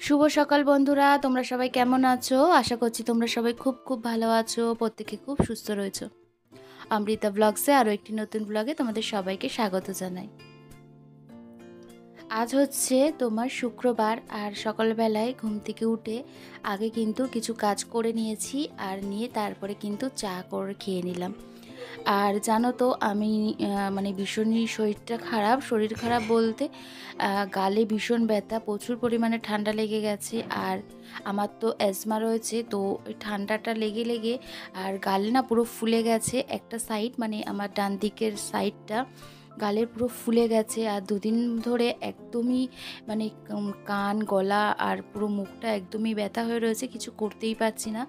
শুভ সকাল বন্ধুরা, তোমরা সবাই কেমন আছো? আশা করছি তোমরা সবাই খুব খুব ভালো আছো, প্রত্যেকে খুব সুস্থ রয়েছো। অমৃতা ব্লগসে আরও একটি নতুন ব্লগে তোমাদের সবাইকে স্বাগত জানাই। আজ হচ্ছে তোমার শুক্রবার, আর সকালবেলায় ঘুম থেকে উঠে আগে কিন্তু কিছু কাজ করে নিয়েছি, আর নিয়ে তারপরে কিন্তু চা করে খেয়ে নিলাম। আর জানো তো আমি মানে ভীষণই শরীর খারাপ বলতে গালে ভীষণ ব্যথা, প্রচুর পরিমাণে ঠান্ডা লেগে গেছে। আর আমার তো অ্যাজমা রয়েছে, তো ওই ঠান্ডাটা লেগে লেগে আর গালে না পুরো ফুলে গেছে একটা সাইড, মানে আমার ডান দিকের সাইডটা গালের পুরো ফুলে গেছে। আর দুদিন ধরে একদমই মানে কান গলা আর পুরো মুখটা একদমই ব্যথা হয়ে রয়েছে, কিছু করতেই পারছি না।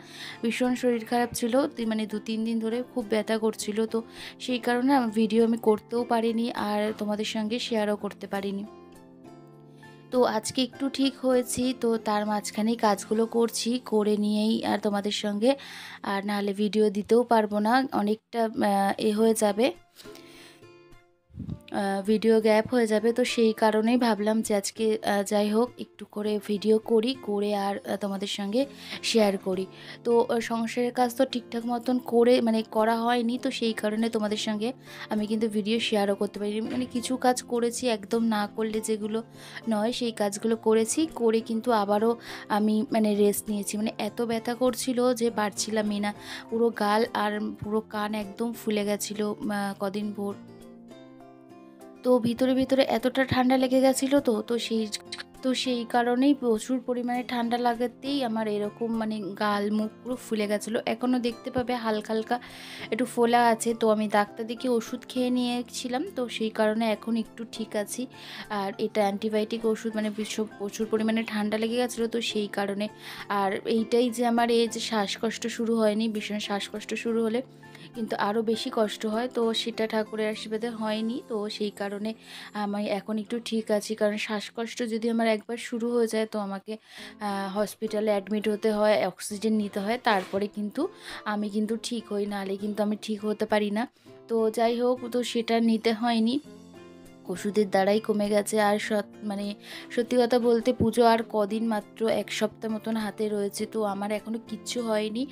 ভীষণ শরীর খারাপ ছিল, মানে 2-3 দিন ধরে খুব ব্যথা করছিল, তো সেই কারণে ভিডিও আমি করতেও পারিনি আর তোমাদের সঙ্গে শেয়ারও করতে পারিনি। তো আজকে একটু ঠিক হয়েছি, তো তার মাঝখানেই কাজগুলো করছি, করে নিয়েই আর তোমাদের সঙ্গে, আর নাহলে ভিডিও দিতেও পারবো না, অনেকটা হয়ে যাবে, ভিডিও গ্যাপ হয়ে যাবে। তো সেই কারণেই ভাবলাম যে আজকে যাই হোক একটু করে ভিডিও করে আর তোমাদের সঙ্গে শেয়ার করি। তো সংসারের কাজ তো ঠিকঠাক মতন মানে করা হয়নি, তো সেই কারণে তোমাদের সঙ্গে আমি কিন্তু ভিডিও শেয়ারও করতে পারি। মানে কিছু কাজ করেছি, একদম না করলে যেগুলো নয় সেই কাজগুলো করেছি, করে কিন্তু আবারও আমি মানে রেস্ট নিয়েছি। মানে এত ব্যথা করছিল যে পারছিলামই না, পুরো গাল আর পুরো কান একদম ফুলে গেছিলো কদিন ভোর। তো ভিতরে ভিতরে এতটা ঠান্ডা লেগে গেছিলো, তো সেই কারণেই প্রচুর পরিমাণে ঠান্ডা লাগাতেই আমার এরকম মানে গাল মুখ পুরো ফুলে গেছিলো। এখনও দেখতে পাবে হালকা হালকা একটু ফোলা আছে, তো আমি ডাক্তার দেখিয়ে ওষুধ খেয়ে নিয়েছিলাম, তো সেই কারণে এখন একটু ঠিক আছি। আর এটা অ্যান্টিবায়োটিক ওষুধ, মানে প্রচুর পরিমাণে ঠান্ডা লেগে গেছিলো, তো সেই কারণে। আর এইটাই যে আমার এই যে শ্বাসকষ্ট শুরু হয়নি, ভীষণ শ্বাসকষ্ট শুরু হলে কিন্তু আরও বেশি কষ্ট হয়, তো সেটা ঠাকুরের আশীর্বাদে হয়নি, তো সেই কারণে আমি এখন একটু ঠিক আছি। কারণ শ্বাসকষ্ট যদি আমার একবার শুরু হয়ে যায় তো আমাকে হসপিটালে অ্যাডমিট হতে হয়, অক্সিজেন নিতে হয়, তারপরে কিন্তু আমি কিন্তু ঠিক হই, নাহলে কিন্তু আমি ঠিক হতে পারি না। তো যাই হোক, তো সেটা নিতে হয়নি, ওষুধের দ্বারাই কমে গেছে। আর মানে সত্যি কথা বলতে পুজো আর কদিন, মাত্র 1 সপ্তাহ মতন হাতে রয়েছে, তো আমার এখনও কিচ্ছু হয়নি।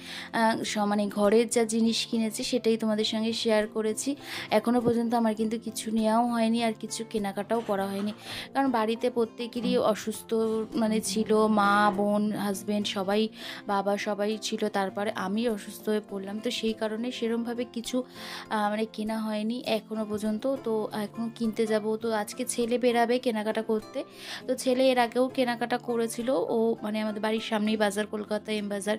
মানে ঘরের যা জিনিস কিনেছি সেটাই তোমাদের সঙ্গে শেয়ার করেছি। এখনও পর্যন্ত আমার কিন্তু কিছু নেওয়াও হয়নি আর কিছু কেনাকাটাও করা হয়নি, কারণ বাড়িতে প্রত্যেকেরই অসুস্থ মানে ছিল, মা বোন হাজব্যান্ড সবাই, বাবা সবাই ছিল, তারপরে আমি অসুস্থ হয়ে পড়লাম, তো সেই কারণে সেরমভাবে কিছু মানে কেনা হয়নি এখনও পর্যন্ত। তো এখন কিনতে যাব, তো আজকে ছেলে বেরাবে কেনাকাটা করতে। তো ছেলে এর আগেও কেনাকাটা করেছিল, ও মানে আমাদের বাড়ির সামনেই বাজার, কলকাতা এম বাজার,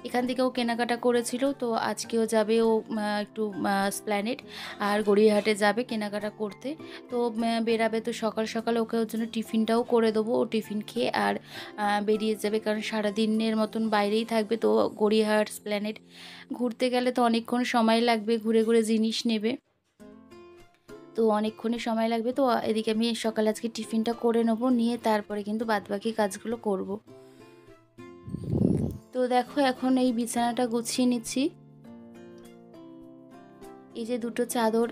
এখান থেকেও কেনাকাটা করেছিল। তো আজকেও যাবে ও একটু স্প্ল্যানেড আর গড়িয়াহাটে যাবে কেনাকাটা করতে। তো বেরাবে, তো সকাল সকাল ওকে ওর জন্য টিফিনটাও করে দেবো, ও টিফিন খেয়ে আর বেরিয়ে যাবে, কারণ সারাদিনের মতন বাইরেই থাকবে। তো গড়িয়াহাট স্প্ল্যানেড ঘুরতে গেলে তো অনেকক্ষণ সময় লাগবে, ঘুরে ঘুরে জিনিস নেবে, তো অনেকক্ষণই সময় লাগবে। তো এদিকে আমি সকালে আজকে টিফিনটা করে নেবো, নিয়ে তারপরে কিন্তু বাদবাকি কাজগুলো করব। তো দেখো এখন এই বিছানাটা গুছিয়ে নিচ্ছি। এই যে দুটো চাদর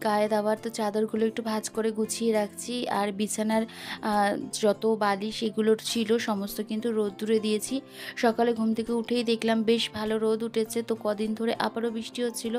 গায়ে দেওয়ার, তো চাদরগুলো একটু ভাঁজ করে গুছিয়ে রাখছি। আর বিছানার যত বালিশ এগুলোর ছিল সমস্ত কিন্তু রোদ্দুরে দিয়েছি। সকালে ঘুম থেকে উঠেই দেখলাম বেশ ভালো রোদ উঠেছে, তো কদিন ধরে আবারও বৃষ্টি হচ্ছিল,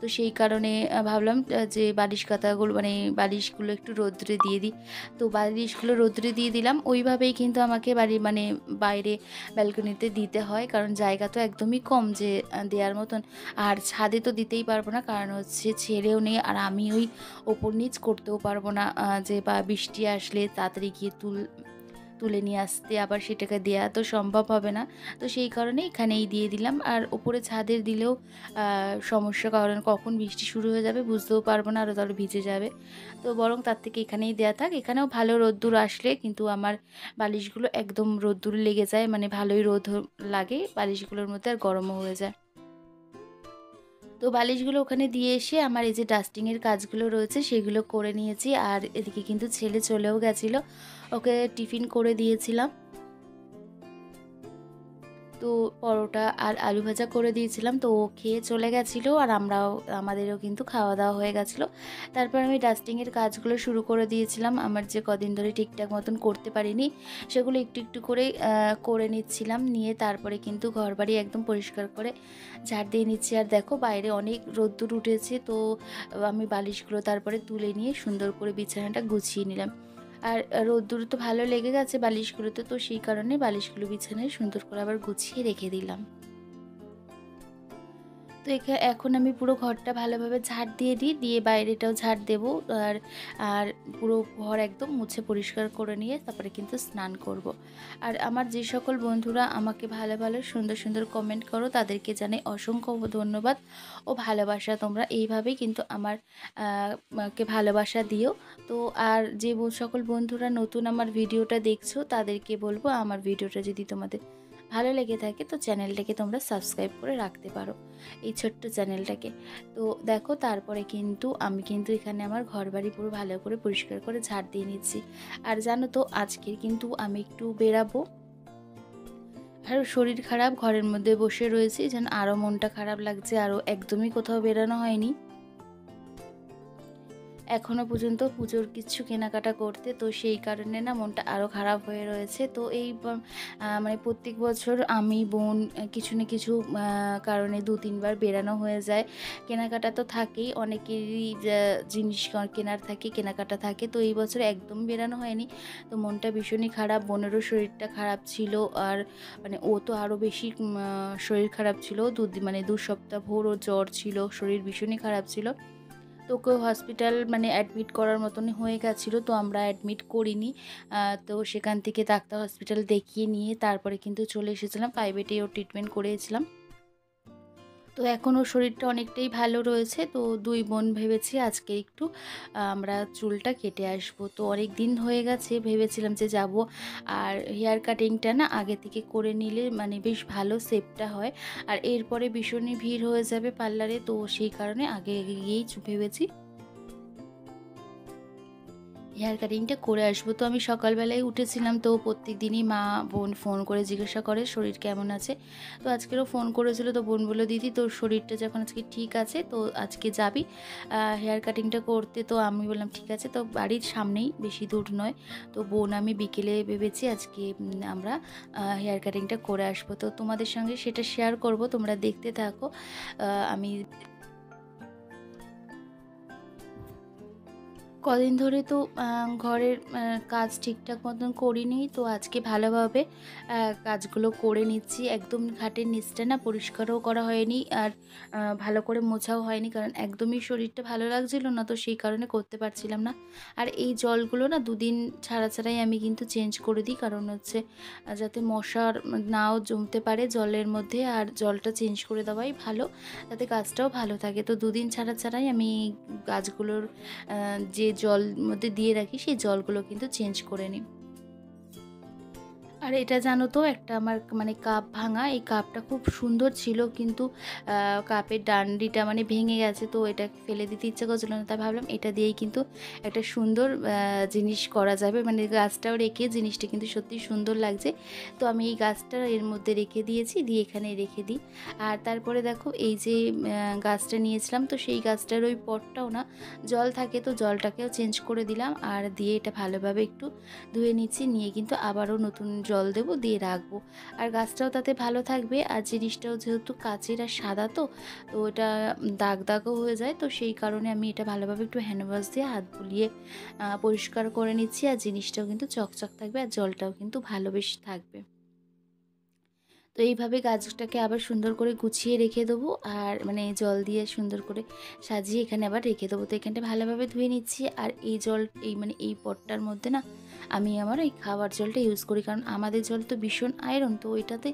তো সেই কারণে ভাবলাম যে বালিশ কাঁথাগুলো মানে বালিশগুলো একটু রোদ্দুরে দিয়ে দিই। তো বালিশগুলো রোদ্দুরে দিয়ে দিলাম, ওইভাবেই কিন্তু আমাকে মানে বাইরে ব্যালকনিতে দিতে হয়, কারণ জায়গা তো একদমই কম যে দেওয়ার মতন। আর ছাদে তো দিতেই পারবো না, কারণ হচ্ছে ছেলেও নেই, আর আমি ওই ওপর নিচ করতেও পারবো না, যে বা বৃষ্টি আসলে তাড়াতাড়ি গিয়ে তুলে নিয়ে আসতে, আবার সেটাকে দেওয়া তো সম্ভব হবে না, তো সেই কারণে এখানেই দিয়ে দিলাম। আর ওপরে ছাদের দিলেও সমস্যা, কারণ কখন বৃষ্টি শুরু হয়ে যাবে বুঝতেও পারবো না, আরও তাহলে ভিজে যাবে, তো বরং তার থেকে এখানেই দেওয়া থাক। এখানেও ভালো রোদ্দুর আসলে কিন্তু আমার বালিশগুলো একদম রোদ্দুর লেগে যায়, মানে ভালোই রোদ লাগে বালিশগুলোর মধ্যে, আর গরমও হয়ে যায়। তো বালিশগুলো ওখানে দিয়ে এসে আমার এই যে ডাস্টিংয়ের কাজগুলো রয়েছে সেগুলো করে নিয়েছি। আর এদিকে কিন্তু ছেলে চলেও গেছিলো, ওকে টিফিন করে দিয়েছিলাম। তো তো পরোটা আর আলু ভাজা করে দিয়েছিলাম, তো ও খেয়ে চলে গেছিলো আর আমাদেরও কিন্তু খাওয়া দাওয়া হয়ে গেছিলো। তারপর আমি ডাস্টিংয়ের কাজগুলো শুরু করে দিয়েছিলাম। আমার যে কদিন ধরে ঠিকঠাক মতন করতে পারিনি সেগুলো একটু একটু করে করে নিচ্ছিলাম, নিয়ে তারপরে কিন্তু ঘরবাড়ি একদম পরিষ্কার করে ঝাড় দিয়ে নিচ্ছি। আর দেখো বাইরে অনেক রোদ্দুর উঠেছে, তো আমি বালিশগুলো তারপরে তুলে নিয়ে সুন্দর করে বিছানাটা গুছিয়ে নিলাম। আর রোদ্দুর তো ভালো লেগে গেছে বালিশগুলোতে, তো সেই কারণে বালিশগুলো বিছানায় সুন্দর করে আবার গুছিয়ে রেখে দিলাম। তো এখন আমি পুরো ঘরটা ভালোভাবে ঝাড় দিয়ে দিই, দিয়ে বাইরেটাও ঝাড় দেবো। আর আর পুরো ঘর একদম মুছে পরিষ্কার করে নিয়ে তারপরে কিন্তু স্নান করব। আর আমার যে সকল বন্ধুরা আমাকে ভালো ভালো সুন্দর সুন্দর কমেন্ট করো তাদেরকে জানাই অসংখ্য ধন্যবাদ ও ভালোবাসা। তোমরা এইভাবেই কিন্তু কে ভালোবাসা দিও। তো আর যে সকল বন্ধুরা নতুন আমার ভিডিওটা দেখছো তাদেরকে বলবো, আমার ভিডিওটা যদি তোমাদের ভালো লেগে থাকে তো চ্যানেলটাকে তোমরা সাবস্ক্রাইব করে রাখতে পারো, এই ছোট্ট চ্যানেলটাকে। তো দেখো তারপরে কিন্তু আমি কিন্তু এখানে আমার ঘর বাড়ি পুরো ভালো করে পরিষ্কার করে ঝাড় দিয়ে নিচ্ছি। আর জানো তো আজকে কিন্তু আমি একটু বেরাবো, আর শরীর খারাপ, ঘরের মধ্যে বসে রয়েছি, যেন আরও মনটা খারাপ লাগছে, আরও একদমই কোথাও বেরানো হয়নি এখনও পর্যন্ত পুজোর কিছু কেনাকাটা করতে, তো সেই কারণে না মনটা আরও খারাপ হয়ে রয়েছে। তো এই মানে প্রত্যেক বছর আমি বোন কিছু না কিছু কারণে 2-3 বার বেরানো হয়ে যায়। কেনাকাটা তো থাকেই, অনেকেরই জিনিস কেনার থাকে, কেনাকাটা থাকে, তো এই বছর একদম বেরানো হয়নি। তো মনটা ভীষণই খারাপ, বোনেরও শরীরটা খারাপ ছিল, আর মানে ও তো আরও বেশি শরীর খারাপ ছিল, মানে 2 সপ্তাহ ভোর ও জ্বর ছিল, শরীর ভীষণই খারাপ ছিল। তো ওকে হসপিটাল মানে অ্যাডমিট করার মতনই হয়ে গেছিলো, তো আমরা অ্যাডমিট করিনি। তো সেখান থেকে ডাক্তার হসপিটাল দেখিয়ে নিয়ে তারপরে কিন্তু চলে এসেছিলাম, প্রাইভেটেই ওর ট্রিটমেন্ট করিয়েছিলাম। তো এখন ওর শরীরটা অনেকটাই ভালো রয়েছে। তো 2 বোন ভেবেছি আজকে একটু আমরা চুলটা কেটে আসবো। তো অনেক দিন হয়ে গেছে, ভেবেছিলাম যে যাব। আর হেয়ার কাটিংটা না আগে থেকে করে নিলে মানে বেশ ভালো শেপটা হয়, আর এরপরে ভীষণই ভিড় হয়ে যাবে পার্লারে, তো সেই কারণে আগে আগে গিয়েই ভেবেছি হেয়ার কাটিংটা করে আসবো। তো আমি সকালবেলায় উঠেছিলাম, তো প্রত্যেক দিনই মা বোন ফোন করে জিজ্ঞাসা করে শরীর কেমন আছে। তো আজকেরও ফোন করেছিল, তো বোন বললো দিদি তোর শরীরটা যখন আজকে ঠিক আছে তো আজকে যাবি হেয়ার কাটিংটা করতে। তো আমি বললাম ঠিক আছে, তো বাড়ির সামনেই, বেশি দূর নয়। তো বোন আমি বিকেলে ভেবেছি আজকে আমরা হেয়ার কাটিংটা করে আসবো। তো তোমাদের সঙ্গে সেটা শেয়ার করব, তোমরা দেখতে থাকো। আমি কদিন ধরে তো ঘরের কাজ ঠিকঠাক মতন করিনি, তো আজকে ভালোভাবে কাজগুলো করে নিচ্ছি। একদম খাটের নিচটা না পরিষ্কারও করা হয়নি, আর ভালো করে মোছাও হয়নি, কারণ একদমই শরীরটা ভালো লাগছিল না, তো সেই কারণে করতে পারছিলাম না। আর এই জলগুলো না 2 দিন ছাড়া ছাড়াই আমি কিন্তু চেঞ্জ করে দিই, কারণ হচ্ছে যাতে মশার নাও জমতে পারে জলের মধ্যে, আর জলটা চেঞ্জ করে দেওয়াই ভালো, যাতে গাছটাও ভালো থাকে। তো 2 দিন ছাড়া ছাড়াই আমি গাছগুলোর যে জল মধ্যে দিয়ে রাখি সেই জলগুলো কিন্তু চেঞ্জ করে নিই। আর এটা জানো তো একটা আমার মানে কাপ ভাঙা, এই কাপটা খুব সুন্দর ছিল, কিন্তু কাপের ডান্ডিটা মানে ভেঙে গেছে, তো এটা ফেলে দিতে ইচ্ছা করছিল না, তাই ভাবলাম এটা দিয়েই কিন্তু একটা সুন্দর জিনিস করা যাবে, মানে গাছটাও রেখে জিনিসটা কিন্তু সত্যি সুন্দর লাগছে। তো আমি এই গাছটা এর মধ্যে রেখে দিয়েছি, দিয়ে এখানে রেখে দিই। আর তারপরে দেখো এই যে গাছটা নিয়েছিলাম, তো সেই গাছটার ওই পটটাও না জল থাকে, তো জলটাকেও চেঞ্জ করে দিলাম, আর দিয়ে এটা ভালোভাবে একটু ধুয়ে নিচ্ছি, নিয়ে কিন্তু আবারও নতুন জল দেবো, দিয়ে রাখবো, আর গাছটাও তাতে ভালো থাকবে। আর জিনিসটাও যেহেতু কাচের আর সাদা, তো এটা দাগ দাগও হয়ে যায়, তো সেই কারণে আমি এটা ভালোভাবে একটু হ্যান্ড ওয়াশ দিয়ে হাত বুলিয়ে পরিষ্কার করে নিচ্ছি, আর জিনিসটাও কিন্তু চকচক থাকবে, আর জলটাও কিন্তু ভালো বেশ থাকবে। তো এইভাবে গাছটাকে আবার সুন্দর করে গুছিয়ে রেখে দেবো, আর মানে জল দিয়ে সুন্দর করে সাজিয়ে এখানে আবার রেখে দেবো। তো এখানটা ভালোভাবে ধুয়ে নিচ্ছি, আর এই জল মানে এই পটটার মধ্যে না আমি আমার এই খাওয়ার জলটা ইউজ করি, কারণ আমাদের জল তো ভীষণ আয়রন, তো এটাতে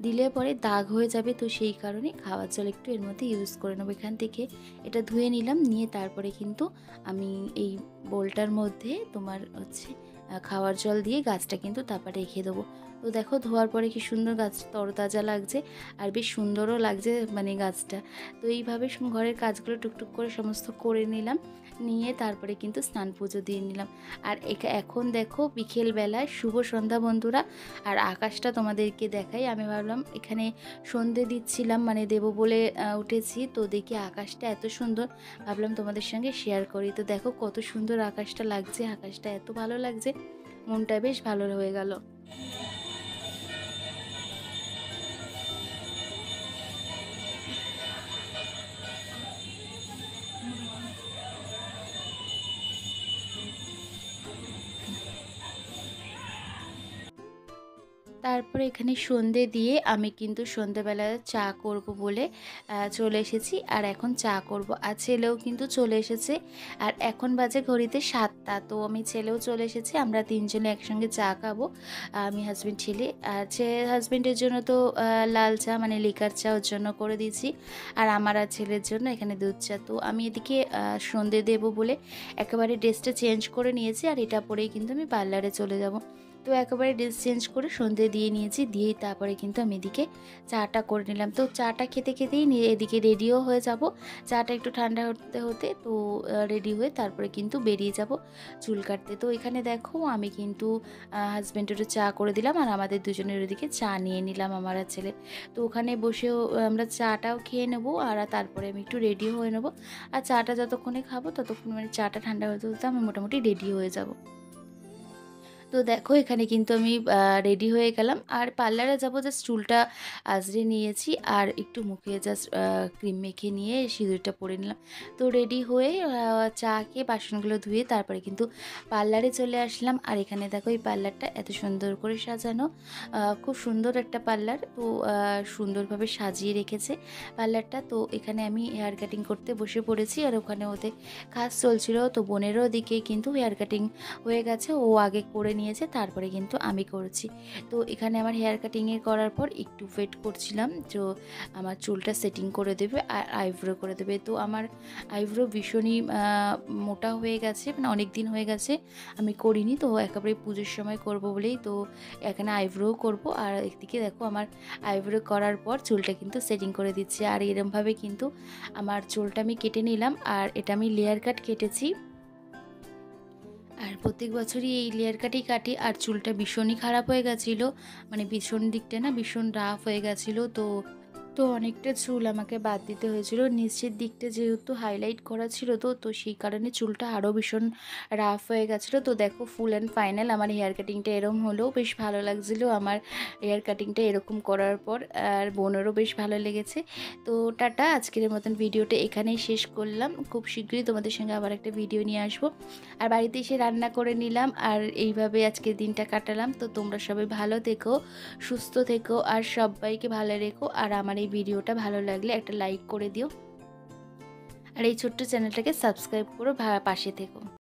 দিলে পরে দাগ হয়ে যাবে, তো সেই কারণে খাওয়ার জল একটু এর মধ্যে ইউজ করে নেবো। এখান থেকে এটা ধুয়ে নিলাম, নিয়ে তারপরে কিন্তু আমি এই বোলটার মধ্যে তোমার হচ্ছে খাওয়ার জল দিয়ে গাছটা কিন্তু তারপরে রেখে দেবো। তো দেখো ধোয়ার পরে কি সুন্দর গাছটা তরতাজা লাগছে আর বেশ সুন্দরও লাগছে মানে গাছটা। তো এইভাবে ঘরের কাজগুলো টুকটুক করে সমস্ত করে নিলাম, নিয়ে তারপরে কিন্তু স্নান পুজো দিয়ে নিলাম। আর এখন দেখো বিকেলবেলায় শুভ সন্ধ্যা বন্ধুরা। আর আকাশটা তোমাদেরকে দেখাই, আমি ভাবলাম এখানে সন্ধে দিচ্ছিলাম মানে দেবো বলে উঠেছি, তো দেখি আকাশটা এত সুন্দর, ভাবলাম তোমাদের সঙ্গে শেয়ার করি। তো দেখো কত সুন্দর আকাশটা লাগছে, আকাশটা এত ভালো লাগছে, মনটা বেশ ভালো হয়ে গেল। তারপরে এখানে সন্ধে দিয়ে আমি কিন্তু সন্ধেবেলা চা করব বলে চলে এসেছি, আর এখন চা করব। আর ছেলেও কিন্তু চলে এসেছে, আর এখন বাজে ঘড়িতে 7টা। তো আমি ছেলেও চলে এসেছে, আমরা তিনজনে একসঙ্গে চা খাবো, আমি হাজব্যান্ড ছেলে। আর হাজব্যান্ডের জন্য তো লাল চা মানে লিকার চা ওর জন্য করে দিয়েছি, আর আমার আর ছেলের জন্য এখানে দুধ চা। তো আমি এদিকে সন্ধে দেবো বলে একেবারে ড্রেসটা চেঞ্জ করে নিয়েছি, আর এটা পরেই কিন্তু আমি পার্লারে চলে যাব। তো একেবারে ড্রেস চেঞ্জ করে সন্ধে দিয়ে নিয়েছি, দিয়েই তারপরে কিন্তু আমি এদিকে চাটা করে নিলাম। তো চাটা খেতে খেতেই এদিকে রেডিও হয়ে যাব, চাটা একটু ঠান্ডা হতে হতে তো রেডি হয়ে তারপরে কিন্তু বেরিয়ে যাব চুল কাটতে। তো এখানে দেখো আমি কিন্তু হাজব্যান্ডেরও চা করে দিলাম, আর আমাদের দুজনের ওদিকে চা নিয়ে নিলাম আমার আর ছেলে। তো ওখানে বসেও আমরা চাটাও খেয়ে নেবো, আর তারপরে আমি একটু রেডিও হয়ে নেবো। আর চাটা যতক্ষণে খাবো ততক্ষণ মানে চাটা ঠান্ডা হতে হতে আমি মোটামুটি রেডি হয়ে যাব। তো দেখো এখানে কিন্তু আমি রেডি হয়ে গেলাম, আর পার্লারে যাবো, জাস্ট চুলটা আঁচড়ে নিয়েছি আর একটু মুখে জাস্ট ক্রিম মেখে নিয়ে সিঁদুরটা পরে নিলাম। তো রেডি হয়ে চা খেয়ে বাসনগুলো ধুয়ে তারপরে কিন্তু পার্লারে চলে আসলাম। আর এখানে দেখো এই পার্লারটা এত সুন্দর করে সাজানো, খুব সুন্দর একটা পার্লার। তো সুন্দরভাবে সাজিয়ে রেখেছে পার্লারটা। তো এখানে আমি হেয়ার কাটিং করতে বসে পড়েছি, আর ওখানে ওদের কাজ চলছিল। তো বোনেরও দিকে কিন্তু হেয়ার কাটিং হয়ে গেছে, ও আগে করে নিয়েছে, তারপরে কিন্তু আমি করছি। তো এখানে আমার হেয়ার কাটিংয়ে করার পর একটু ওয়েট করছিলাম যে আমার চুলটা সেটিং করে দেবে আর আইব্রো করে দেবে। তো আমার আইব্রো ভীষণই মোটা হয়ে গেছে, মানে অনেক দিন হয়ে গেছে আমি করিনি, তো একেবারে পুজোর সময় করব বলেই তো এখানে আইব্রোও করব। আর একদিকে দেখো আমার আইব্রো করার পর চুলটা কিন্তু সেটিং করে দিচ্ছে। আর এরমভাবে কিন্তু আমার চুলটা আমি কেটে নিলাম, আর এটা আমি লেয়ার কাট কেটেছি। আর প্রত্যেক বছরই এই লেয়ার কাটই কাটি, আর চুলটা ভীষণই খারাপ হয়ে গেছিলো, মানে ভীষণ দিকটা না ভীষণ রাফ হয়ে গেছিলো। তো অনেকটা চুল আমাকে বাদ দিতে হয়েছিল, নিচের দিকটা যেহেতু হাইলাইট করা ছিল, তো সেই কারণে চুলটা আরও ভীষণ রাফ হয়ে গেছিলো। তো দেখো ফুল অ্যান্ড ফাইনাল আমার হেয়ার কাটিংটা এরকম হলেও বেশ ভালো লাগছিলো আমার হেয়ার কাটিংটা এরকম করার পর, আর বোনেরও বেশ ভালো লেগেছে। তো টাটা, আজকের মতন ভিডিওটা এখানেই শেষ করলাম। খুব শীঘ্রই তোমাদের সঙ্গে আবার একটা ভিডিও নিয়ে আসবো। আর বাড়িতে এসে রান্না করে নিলাম, আর এইভাবে আজকের দিনটা কাটালাম। তো তোমরা সবাই ভালো থেকো, সুস্থ থেকো, আর সবাইকে ভালো রেখো। আর আমার এই ভিডিওটা ভালো লাগলে একটা লাইক করে দিও, আর এই ছোট্ট চ্যানেলটাকে সাবস্ক্রাইব করো, পাশে থেকো।